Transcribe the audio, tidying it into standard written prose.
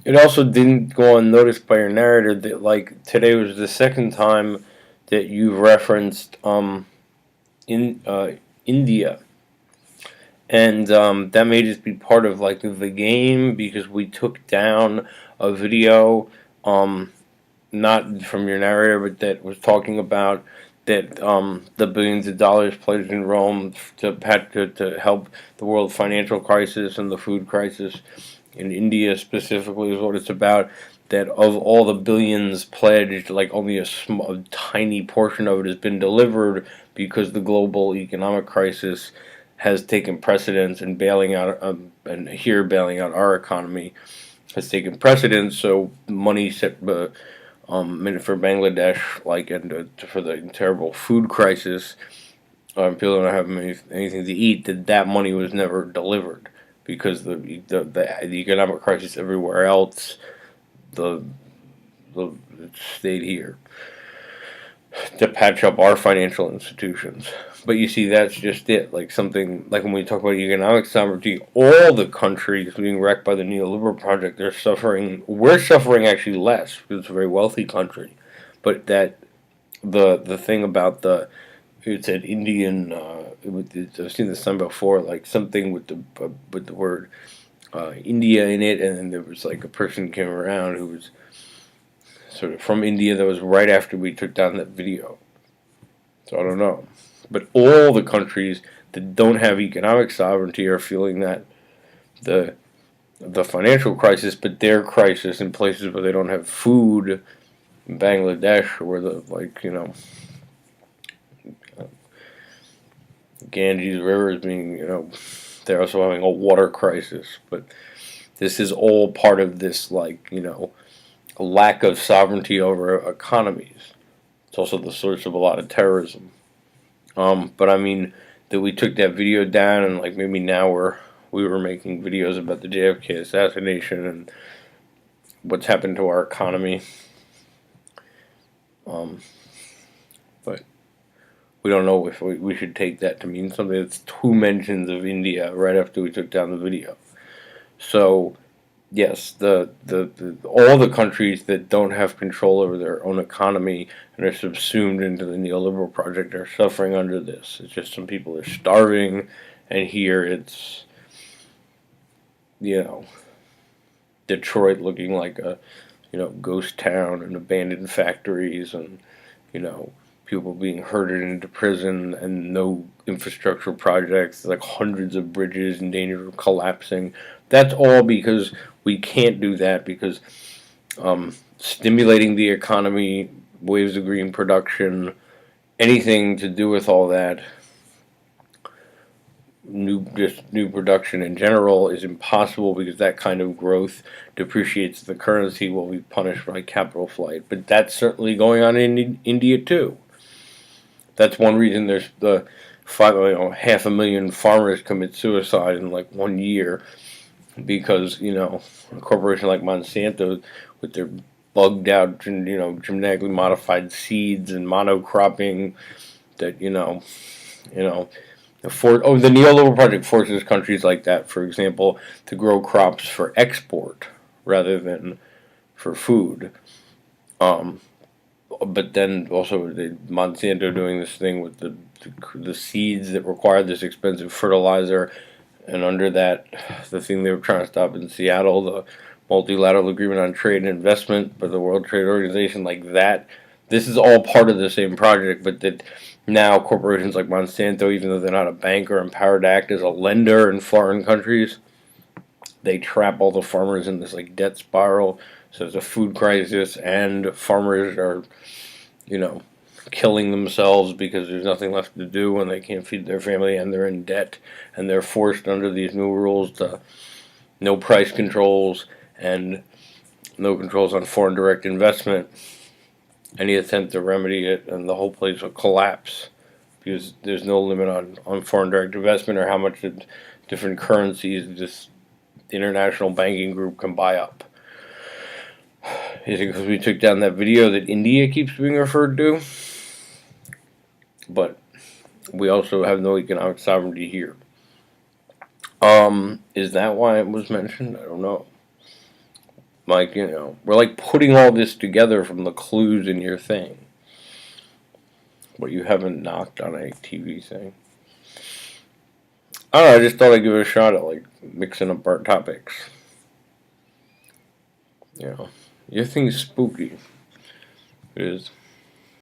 It also didn't go unnoticed by your narrator that like today was the second time that you referenced in India, and that may just be part of like the game because we took down a video, um, not from your narrator, but that was talking about that the billions of dollars pledged in Rome to help the world financial crisis and the food crisis in India specifically is what it's about. That of all the billions pledged, like only a tiny portion of it has been delivered because the global economic crisis has taken precedence and bailing out bailing out our economy has taken precedence. So money set for Bangladesh, like and for the terrible food crisis, people don't have anything to eat. That money was never delivered because the economic crisis everywhere else, the the it stayed here to patch up our financial institutions. But you see, that's just it. Like something like when we talk about economic sovereignty, all the countries being wrecked by the neoliberal project, they're suffering. We're suffering actually less because it's a very wealthy country. But that the thing about it's an Indian. I've seen this time before, like something with the word India in it, and then there was like a person came around who was sort of from India. That was right after we took down that video. So I don't know, but all the countries that don't have economic sovereignty are feeling that the the financial crisis, but their crisis in places where they don't have food, in Bangladesh, or where the Ganges River is being they're also having a water crisis. But this is all part of this lack of sovereignty over economies. It's also the source of a lot of terrorism. But I mean that we took that video down, and like maybe now we were making videos about the JFK assassination and what's happened to our economy. Um, but we don't know if we should take that to mean something. It's two mentions of India right after we took down the video. So yes, the all the countries that don't have control over their own economy and are subsumed into the neoliberal project are suffering under this. It's just some people are starving, and here it's you know Detroit looking like a ghost town and abandoned factories and you know people being herded into prison and no infrastructure projects, like hundreds of bridges in danger of collapsing. That's all because we can't do that because stimulating the economy, waves of green production, anything to do with all that, new production in general is impossible because that kind of growth depreciates the currency, will be punished by capital flight. But that's certainly going on in India too. That's one reason there's the half a million farmers commit suicide in like 1 year because a corporation like Monsanto with their bugged out and genetically modified seeds and monocropping that you know the neoliberal project forces countries like that, for example, to grow crops for export rather than for food. Um, but then also Monsanto doing this thing with the seeds that require this expensive fertilizer, and under that, the thing they were trying to stop in Seattle, the multilateral agreement on trade and investment by the World Trade Organization, like that. This is all part of the same project, but that now corporations like Monsanto, even though they're not a bank, are empowered to act as a lender in foreign countries. They trap all the farmers in this like debt spiral. So there's a food crisis, and farmers are, you know, killing themselves because there's nothing left to do and they can't feed their family and they're in debt and they're forced under these new rules to no price controls and no controls on foreign direct investment. Any attempt to remedy it and the whole place will collapse because there's no limit on foreign direct investment or how much different currencies this international banking group can buy up. Is it because we took down that video that India keeps being referred to? But we also have no economic sovereignty here. Is that why it was mentioned? I don't know. Like, you know, we're like putting all this together from the clues in your thing. But you haven't knocked on a TV thing. I don't know, I just thought I'd give it a shot at like mixing up our topics. You know. Your thing's spooky. It is.